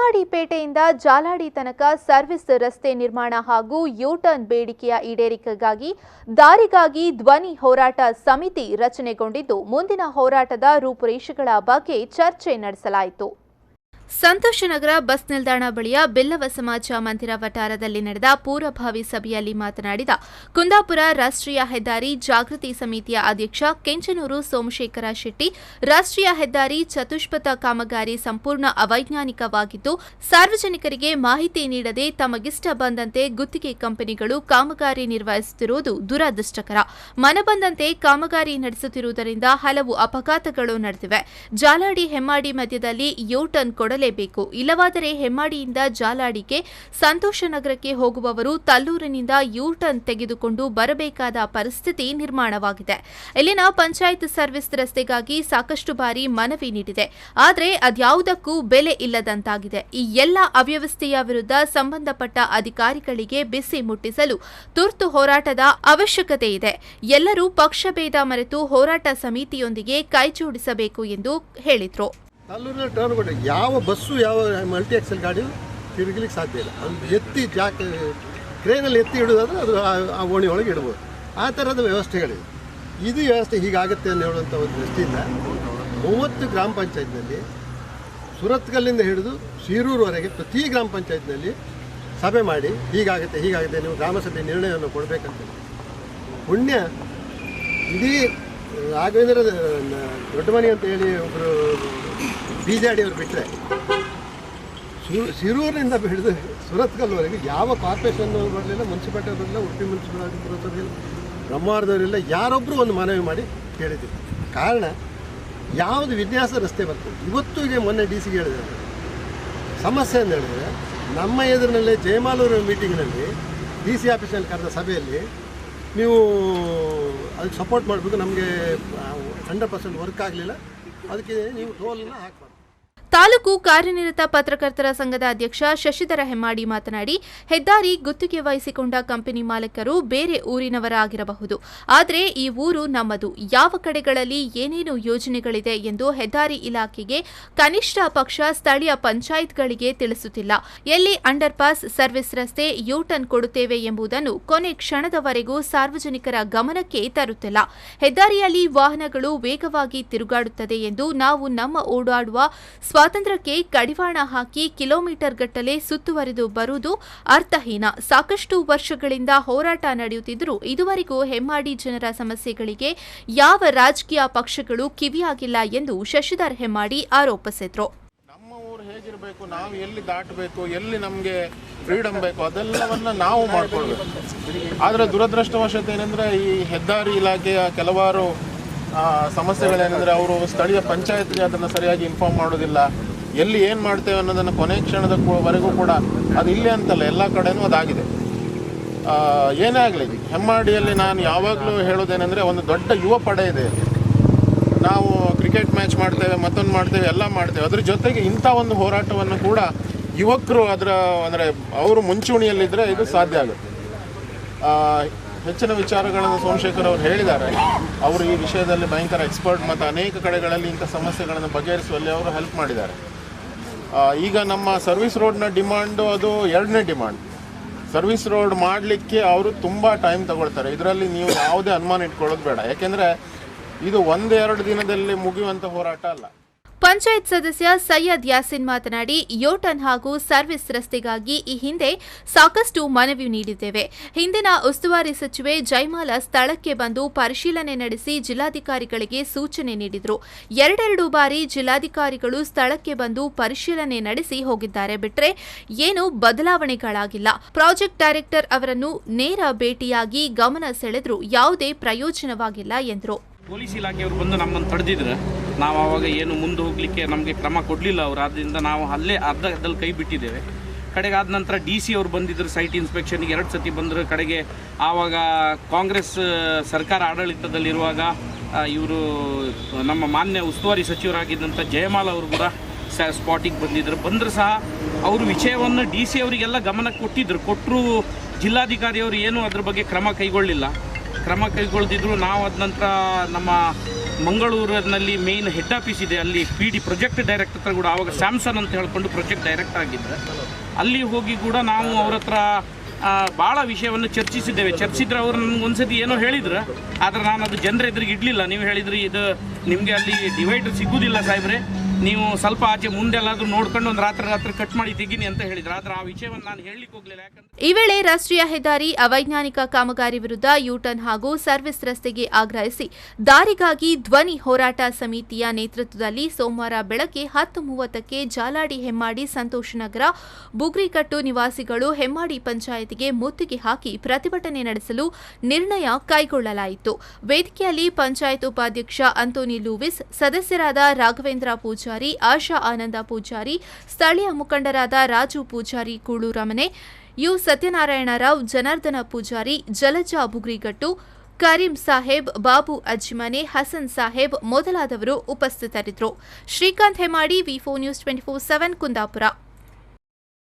ಹೆಮ್ಮಾಡಿಪೇಟೆಯಿಂದ ಜಾಲಾಡಿ ತನಕ ಸರ್ವಿಸ್ ರಸ್ತೆ ನಿರ್ಮಾಣ ಹಾಗೂ ಯೂ-ಟರ್ನ್ ಬೇಡಿಕೆಯ ಈಡೇರಿಕೆಗಾಗಿ ದಾರಿಗಾಗಿ ಧ್ವನಿ ಹೋರಾಟ ಸಮಿತಿ ರಚನೆಗೊಂಡಿದ್ದು ಮುಂದಿನ ಹೋರಾಟದ ರೂಪುರೇಷೆಗಳ ಬಗ್ಗೆ ಚರ್ಚೆ ನಡೆಸಲಾಯಿತು. ಸಂತೋಷನಗರ ಬಸ್ ನಿಲ್ದಾಣ ಬಳಿಯ ಬಿಲ್ಲವ ಸಮಾಜ ಮಂದಿರ ವಠಾರದಲ್ಲಿ ನಡೆದ ಪೂರ್ವಭಾವಿ ಸಭೆಯಲ್ಲಿ ಮಾತನಾಡಿದ ಕುಂದಾಪುರ ರಾಷ್ಟ್ರೀಯ ಹೆದ್ದಾರಿ ಜಾಗೃತಿ ಸಮಿತಿಯ ಅಧ್ಯಕ್ಷ ಕೆಂಚನೂರು ಸೋಮಶೇಖರ ಶೆಟ್ಟಿ, ರಾಷ್ಟ್ರೀಯ ಹೆದ್ದಾರಿ ಚತುಷ್ಪಥ ಕಾಮಗಾರಿ ಸಂಪೂರ್ಣ ಅವೈಜ್ಞಾನಿಕವಾಗಿದ್ದು, ಸಾರ್ವಜನಿಕರಿಗೆ ಮಾಹಿತಿ ನೀಡದೆ ತಮಗಿಷ್ಟ ಬಂದಂತೆ ಗುತ್ತಿಗೆ ಕಂಪನಿಗಳು ಕಾಮಗಾರಿ ನಿರ್ವಹಿಸುತ್ತಿರುವುದು ದುರದೃಷ್ಟಕರ. ಮನಬಂದಂತೆ ಕಾಮಗಾರಿ ನಡೆಸುತ್ತಿರುವುದರಿಂದ ಹಲವು ಅಪಘಾತಗಳು ನಡೆದಿವೆ. ಜಾಲಾಡಿ ಹೆಮ್ಮಾಡಿ ಮಧ್ಯದಲ್ಲಿ ಯೂ-ಟರ್ನ್ ಕೊಡಲೇಬೇಕು, ಇಲ್ಲವಾದರೆ ಹೆಮ್ಮಾಡಿಯಿಂದ ಜಾಲಾಡಿಗೆ ಸಂತೋಷನಗರಕ್ಕೆ ಹೋಗುವವರು ತಲ್ಲೂರಿನಿಂದ ಯೂ-ಟರ್ನ್ ತೆಗೆದುಕೊಂಡು ಬರಬೇಕಾದ ಪರಿಸ್ಥಿತಿ ನಿರ್ಮಾಣವಾಗಿದೆ. ಇಲ್ಲಿನ ಪಂಚಾಯತ್ ಸರ್ವಿಸ್ ರಸ್ತೆಗಾಗಿ ಸಾಕಷ್ಟು ಬಾರಿ ಮನವಿ ನೀಡಿದೆ, ಆದರೆ ಅದ್ಯಾವುದಕ್ಕೂ ಬೆಲೆ ಇಲ್ಲದಂತಾಗಿದೆ. ಈ ಎಲ್ಲ ಅವ್ಯವಸ್ಥೆಯ ವಿರುದ್ಧ ಸಂಬಂಧಪಟ್ಟ ಅಧಿಕಾರಿಗಳಿಗೆ ಬಿಸಿ ಮುಟ್ಟಿಸಲು ತುರ್ತು ಹೋರಾಟದ ಅವಶ್ಯಕತೆ ಇದೆ. ಎಲ್ಲರೂ ಪಕ್ಷಭೇದ ಮರೆತು ಹೋರಾಟ ಸಮಿತಿಯೊಂದಿಗೆ ಕೈಜೋಡಿಸಬೇಕು ಎಂದು ಹೇಳಿದರು. ತಲ್ಲೂರಿನ ಟರ್ನ್ ಕೊಟ್ಟರೆ ಯಾವ ಬಸ್ಸು ಯಾವ ಮಲ್ಟಿ ಎಕ್ಸೆಲ್ ಗಾಡಿ ತಿರುಗಲಿಕ್ಕೆ ಸಾಧ್ಯ ಇಲ್ಲ. ಅದು ಎತ್ತಿ ಕ್ರೇನಲ್ಲಿ ಎತ್ತಿ ಇಡೋದಾದ್ರೆ ಅದು ಆ ಓಣಿ ಒಳಗೆ ಇಡ್ಬೋದು. ಆ ಥರದ ವ್ಯವಸ್ಥೆಗಳಿವೆ. ಇದು ವ್ಯವಸ್ಥೆ ಹೀಗಾಗುತ್ತೆ ಅಂತ ಹೇಳುವಂಥ ಒಂದು ದೃಷ್ಟಿಯಿಂದ 30 ಗ್ರಾಮ ಪಂಚಾಯತ್ನಲ್ಲಿ ಸುರತ್ಕಲ್ಲಿಂದ ಹಿಡಿದು ಶಿರೂರುವರೆಗೆ ಪ್ರತಿ ಗ್ರಾಮ ಪಂಚಾಯತ್ನಲ್ಲಿ ಸಭೆ ಮಾಡಿ ಹೀಗಾಗುತ್ತೆ ನೀವು ಗ್ರಾಮಸಭೆ ನಿರ್ಣಯವನ್ನು ಕೊಡಬೇಕಂತ. ಪುಣ್ಯ ಇಡೀ ರಾಘವೇಂದ್ರ ದೊಡ್ಡಮನಿ ಅಂತ ಹೇಳಿ ಒಬ್ಬರು ಬಿಜೆಡಿಯವರು ಬಿಟ್ಟರೆ ಶಿರೂರಿನಿಂದ ಹಿಡಿದು ಸುರತ್ಕಲ್ವರೆಗೆ ಯಾವ ಕಾರ್ಪೊರೇಷನ್ ಬರಲಿಲ್ಲ, ಮುನ್ಸಿಪಾಲ್ಟಿ ಬರಲಿಲ್ಲ, ಉಡುಪಿ ಮುನ್ಸಿಪಾಲ್ಟಿ ಬರಲಿಲ್ಲ, ಬ್ರಹ್ಮಾವರದವರೆಲ್ಲ ಯಾರೊಬ್ಬರು ಒಂದು ಮನವಿ ಮಾಡಿ ಕೇಳಿದ್ದೀವಿ. ಕಾರಣ ಯಾವುದು ವಿನ್ಯಾಸ ರಸ್ತೆ ಬರ್ತದೆ. ಇವತ್ತಿಗೆ ಮೊನ್ನೆ ಡಿ.ಸಿ ಹೇಳಿದ್ದಾರೆ ಸಮಸ್ಯೆ ಅಂತ ಹೇಳಿದರೆ, ನಮ್ಮ ಎದುರಿನಲ್ಲೇ ಜಯಮಾಲೂರು ಮೀಟಿಂಗ್ನಲ್ಲಿ ಡಿ.ಸಿ ಆಫೀಸಲ್ಲಿ ಕರೆದ ಸಭೆಯಲ್ಲಿ ನೀವು ಅದಕ್ಕೆ ಸಪೋರ್ಟ್ ಮಾಡಬೇಕು, ನಮಗೆ 100% ವರ್ಕ್ ಆಗಲಿಲ್ಲ, ಅದಕ್ಕೆ ನೀವು ಟೋಲನ್ನು ಹಾಕಬಾರ್ದು. ತಾಲೂಕು ಕಾರ್ಯನಿರತ ಪತ್ರಕರ್ತರ ಸಂಘದ ಅಧ್ಯಕ್ಷ ಶಶಿಧರ ಹೆಮ್ಮಾಡಿ ಮಾತನಾಡಿ, ಹೆದ್ದಾರಿ ಗುತ್ತಿಗೆ ವಹಿಸಿಕೊಂಡ ಕಂಪನಿ ಮಾಲೀಕರು ಬೇರೆ ಊರಿನವರಾಗಿರಬಹುದು, ಆದರೆ ಈ ಊರು ನಮ್ಮದು. ಯಾವ ಕಡೆಗಳಲ್ಲಿ ಏನೇನು ಯೋಜನೆಗಳಿದೆ ಎಂದು ಹೆದ್ದಾರಿ ಇಲಾಖೆಗೆ ಕನಿಷ್ಠ ಪಕ್ಷ ಸ್ಥಳೀಯ ಪಂಚಾಯತ್ಗಳಿಗೆ ತಿಳಿಸುತ್ತಿಲ್ಲ. ಎಲ್ಲಿ ಅಂಡರ್ ಪಾಸ್, ಸರ್ವಿಸ್ ರಸ್ತೆ, ಯೂ-ಟರ್ನ್ ಕೊಡುತ್ತೇವೆ ಎಂಬುದನ್ನು ಕೊನೆ ಕ್ಷಣದವರೆಗೂ ಸಾರ್ವಜನಿಕರ ಗಮನಕ್ಕೆ ತರುತ್ತಿಲ್ಲ. ಹೆದ್ದಾರಿಯಲ್ಲಿ ವಾಹನಗಳು ವೇಗವಾಗಿ ತಿರುಗಾಡುತ್ತದೆ ಎಂದು ನಾವು ನಮ್ಮ ಓಡಾಡುವ ಸ್ವಾತಂತ್ರ್ಯಕ್ಕೆ ಕಡಿವಾಣ ಹಾಕಿ ಕಿಲೋಮೀಟರ್ ಗಟ್ಟಲೆ ಸುತ್ತುವರಿದು ಬರುವುದು ಅರ್ಥಹೀನ. ಸಾಕಷ್ಟು ವರ್ಷಗಳಿಂದ ಹೋರಾಟ ನಡೆಯುತ್ತಿದ್ದರೂ ಇದುವರೆಗೂ ಹೆಮ್ಮಾಡಿ ಜನರ ಸಮಸ್ಯೆಗಳಿಗೆ ಯಾವ ರಾಜಕೀಯ ಪಕ್ಷಗಳು ಕಿವಿಯಾಗಿಲ್ಲ ಎಂದು ಶಶಿಧರ್ ಹೆಮ್ಮಾಡಿ ಆರೋಪಿಸಿದರು. ನಮ್ಮ ಊರು ಹೇಗಿರಬೇಕು, ನಾವು ಎಲ್ಲಿ ದಾಟಬೇಕು, ಎಲ್ಲಿ ನಮಗೆ ಫ್ರೀಡಮ್ ಬೇಕು, ಅದೆಲ್ಲವನ್ನ ನಾವು ಮಾಡ್ಕೊಳ್ಬೇಕು. ಆದರೆ ದುರದೃಷ್ಟವಶಾತ್ ಏನಂದರೆ ಈ ಹೆದ್ದಾರಿ ಇಲಾಖೆಯ ಕೆಲವಾರು ಸಮಸ್ಯೆಗಳೇನೆಂದರೆ ಅವರು ಸ್ಥಳೀಯ ಪಂಚಾಯತ್ಗೆ ಅದನ್ನು ಸರಿಯಾಗಿ ಇನ್ಫಾರ್ಮ್ ಮಾಡೋದಿಲ್ಲ. ಎಲ್ಲಿ ಏನು ಮಾಡ್ತೇವೆ ಅನ್ನೋದನ್ನು ಕೊನೆ ಕ್ಷಣದವರೆಗೂ ಕೂಡ ಅದು ಇಲ್ಲೇ ಅಂತಲ್ಲ, ಎಲ್ಲ ಕಡೆನೂ ಅದಾಗಿದೆ. ಏನೇ ಆಗಲಿ, ಹೆಮ್ಮಾಡಿಯಲ್ಲಿ ನಾನು ಯಾವಾಗಲೂ ಹೇಳೋದೇನೆಂದರೆ ಒಂದು ದೊಡ್ಡ ಯುವ ಪಡೆ ಇದೆ. ನಾವು ಕ್ರಿಕೆಟ್ ಮ್ಯಾಚ್ ಮಾಡ್ತೇವೆ, ಮತ್ತೊಂದು ಮಾಡ್ತೇವೆ, ಎಲ್ಲ ಮಾಡ್ತೇವೆ. ಅದ್ರ ಜೊತೆಗೆ ಇಂಥ ಒಂದು ಹೋರಾಟವನ್ನು ಕೂಡ ಯುವಕರು ಅಂದರೆ ಅವರು ಮುಂಚೂಣಿಯಲ್ಲಿದ್ದರೆ ಇದು ಸಾಧ್ಯ ಆಗುತ್ತೆ. ಹೆಚ್ಚಿನ ವಿಚಾರಗಳನ್ನು ಸೋಮಶೇಖರ್ ಅವರು ಹೇಳಿದ್ದಾರೆ. ಅವರು ಈ ವಿಷಯದಲ್ಲಿ ಭಯಂಕರ ಎಕ್ಸ್ಪರ್ಟ್ ಮತ್ತು ಅನೇಕ ಕಡೆಗಳಲ್ಲಿ ಇಂಥ ಸಮಸ್ಯೆಗಳನ್ನು ಬಗೆಹರಿಸುವಲ್ಲಿ ಅವರು ಹೆಲ್ಪ್ ಮಾಡಿದ್ದಾರೆ. ಈಗ ನಮ್ಮ ಸರ್ವಿಸ್ ರೋಡ್ನ ಡಿಮಾಂಡು ಅದು 2ನೇ ಡಿಮಾಂಡ್. ಸರ್ವಿಸ್ ರೋಡ್ ಮಾಡಲಿಕ್ಕೆ ಅವರು ತುಂಬ ಟೈಮ್ ತಗೊಳ್ತಾರೆ. ಇದರಲ್ಲಿ ನೀವು ಯಾವುದೇ ಅನುಮಾನ ಇಟ್ಕೊಳ್ಳೋದು ಬೇಡ, ಯಾಕೆಂದರೆ ಇದು 1-2 ದಿನದಲ್ಲಿ ಮುಗಿಯುವಂಥ ಹೋರಾಟ ಅಲ್ಲ. ಪಂಚಾಯತ್ ಸದಸ್ಯ ಸೈಯದ್ ಯಾಸಿನ್ ಮಾತನಾಡಿ, ಯೂ-ಟರ್ನ್ ಹಾಗೂ ಸರ್ವಿಸ್ ರಸ್ತೆಗಾಗಿ ಈ ಹಿಂದೆ ಸಾಕಷ್ಟು ಮನವಿ ನೀಡಿದ್ದೇವೆ. ಹಿಂದಿನ ಉಸ್ತುವಾರಿ ಸಚಿವೆ ಜಯಮಾಲ ಸ್ಥಳಕ್ಕೆ ಬಂದು ಪರಿಶೀಲನೆ ನಡೆಸಿ ಜಿಲ್ಲಾಧಿಕಾರಿಗಳಿಗೆ ಸೂಚನೆ ನೀಡಿದರು. 2 ಬಾರಿ ಜಿಲ್ಲಾಧಿಕಾರಿಗಳು ಸ್ಥಳಕ್ಕೆ ಬಂದು ಪರಿಶೀಲನೆ ನಡೆಸಿ ಹೋಗಿದ್ದಾರೆ ಬಿಟ್ರೆ ಏನು ಬದಲಾವಣೆಗಳಾಗಿಲ್ಲ. ಪ್ರಾಜೆಕ್ಟ್ ಡೈರೆಕ್ಟರ್ ಅವರನ್ನು ನೇರ ಭೇಟಿಯಾಗಿ ಗಮನ ಸೆಳೆದರೂ ಯಾವುದೇ ಪ್ರಯೋಜನವಾಗಿಲ್ಲ ಎಂದರು. ಪೊಲೀಸ್ ಇಲಾಖೆಯವರು ಬಂದು ನಮ್ಮನ್ನು ತಡೆದಿದ್ರೆ ನಾವು ಆವಾಗ ಏನು ಮುಂದೆ ಹೋಗಲಿಕ್ಕೆ ನಮಗೆ ಕ್ರಮ ಕೊಡಲಿಲ್ಲ ಅವರು. ಆದ್ದರಿಂದ ನಾವು ಅಲ್ಲೇ ಅರ್ಧದಲ್ಲಿ ಕೈ ಬಿಟ್ಟಿದ್ದೇವೆ. ಕಡೆಗೆ ಆದ ನಂತರ ಡಿ.ಸಿ ಅವರು ಬಂದಿದ್ದರು ಸೈಟ್ ಇನ್ಸ್ಪೆಕ್ಷನ್ಗೆ 2 ಸತಿ ಬಂದರು. ಕಡೆಗೆ ಆವಾಗ ಕಾಂಗ್ರೆಸ್ ಸರ್ಕಾರ ಆಡಳಿತದಲ್ಲಿರುವಾಗ ಇವರು ನಮ್ಮ ಮಾನ್ಯ ಉಸ್ತುವಾರಿ ಸಚಿವರಾಗಿದ್ದಂಥ ಜಯಮಾಲ ಅವರು ಕೂಡ ಸ್ಪಾಟಿಗೆ ಬಂದರೂ ಸಹ ಅವರು ವಿಷಯವನ್ನು ಡಿ.ಸಿ ಅವರಿಗೆಲ್ಲ ಗಮನಕ್ಕೆ ಕೊಟ್ಟರೂ ಜಿಲ್ಲಾಧಿಕಾರಿಯವರು ಏನು ಅದ್ರ ಬಗ್ಗೆ ಕ್ರಮ ಕೈಗೊಳ್ಳಲಿಲ್ಲ. ಕ್ರಮ ಕೈಗೊಳ್ದಿದ್ರು ನಾವು ಅದ ನಂತರ ನಮ್ಮ ಮಂಗಳೂರಿನಲ್ಲಿ ಮೇನ್ ಹೆಡ್ ಆಫೀಸ್ ಇದೆ, ಅಲ್ಲಿ PD ಪ್ರೊಜೆಕ್ಟ್ ಡೈರೆಕ್ಟರ್ ಹತ್ರ ಕೂಡ ಆವಾಗ ಸ್ಯಾಮ್ಸನ್ ಅಂತ ಹೇಳ್ಕೊಂಡು ಪ್ರೊಜೆಕ್ಟ್ ಡೈರೆಕ್ಟರ್ ಆಗಿದ್ದರೆ ಅಲ್ಲಿ ಹೋಗಿ ಕೂಡ ನಾವು ಅವ್ರ ಹತ್ರ ಭಾಳ ವಿಷಯವನ್ನು ಚರ್ಚಿಸಿದ್ರೆ ಅವರು ನನಗೆ ಒಂದ್ಸತಿ ಏನೋ ಹೇಳಿದ್ರು, ಆದರೆ ನಾನು ಅದು ಜನರ ಎದುರಿಗೆ ಇಡಲಿಲ್ಲ. ನೀವು ಹೇಳಿದ್ರಿ ಇದು ನಿಮಗೆ ಅಲ್ಲಿ ಡಿವೈಡರ್ ಸಿಗೋದಿಲ್ಲ ಸಾಹೇಬ್ರೆ, ನೀವು ಸ್ವಲ್ಪ ಆಚೆ ಮುಂದೆಲ್ಲಾದರೂ ನೋಡ್ಕೊಂಡು ಒಂದು ರಾತ್ರಿ ಕಟ್ ಮಾಡಿ ತೆಗೀನಿ ಅಂತ ಹೇಳಿದ್ರು. ಆದರೆ ಆ ವಿಷಯವನ್ನು ನಾನು ಹೇಳಲಿಕ್ಕೆ ಹೋಗಲಿಲ್ಲ. ಯಾಕಂದ್ರೆ ಈ ವೇಳೆ ರಾಷ್ಟ್ರೀಯ ಹೆದ್ದಾರಿ ಅವೈಜ್ಞಾನಿಕ ಕಾಮಗಾರಿ ವಿರುದ್ಧ ಯೂಟರ್ನ್ ಹಾಗೂ ಸರ್ವಿಸ್ ರಸ್ತೆಗೆ ಆಗ್ರಹಿಸಿ ದಾರಿಗಾಗಿ ಧ್ವನಿ ಹೋರಾಟ ಸಮಿತಿಯ ನೇತೃತ್ವದಲ್ಲಿ ಸೋಮವಾರ ಬೆಳಗ್ಗೆ 10:30ಕ್ಕೆ ಜಾಲಾಡಿ ಹೆಮ್ಮಾಡಿ ಸಂತೋಷ್ ನಗರ ಬುಗ್ರಿಕಟ್ಟು ನಿವಾಸಿಗಳು ಹೆಮ್ಮಾಡಿ ಪಂಚಾಯಿತಿಗೆ ಮುತ್ತಿಗೆ ಹಾಕಿ ಪ್ರತಿಭಟನೆ ನಡೆಸಲು ನಿರ್ಣಯ ಕೈಗೊಳ್ಳಲಾಯಿತು. ವೇದಿಕೆಯಲ್ಲಿ ಪಂಚಾಯತ್ ಉಪಾಧ್ಯಕ್ಷ ಅಂತೋನಿ ಲೂವಿಸ್, ಸದಸ್ಯರಾದ ರಾಘವೇಂದ್ರ ಪೂಜಾರಿ, ಆಶಾ ಆನಂದ ಪೂಜಾರಿ, ಸ್ಥಳೀಯ ಮುಖಂಡರಾದ ರಾಜು ಪೂಜಾರಿ ಕೂಳೂರಮನೆ, ಯು ಸತ್ಯನಾರಾಯಣ ರಾವ್, ಜನಾರ್ದನ ಪೂಜಾರಿ, ಜಲಜಾ ಬುಗ್ರಿಗಟ್ಟು, ಕರೀಂ ಸಾಹೇಬ್, ಬಾಬು ಅಜ್ಮನೆ, ಹಸನ್ ಸಾಹೇಬ್ ಮೊದಲಾದವರು ಉಪಸ್ಥಿತರಿದ್ದರು. Srikanth Hemmadi, V4 News 24/7 Kundapura.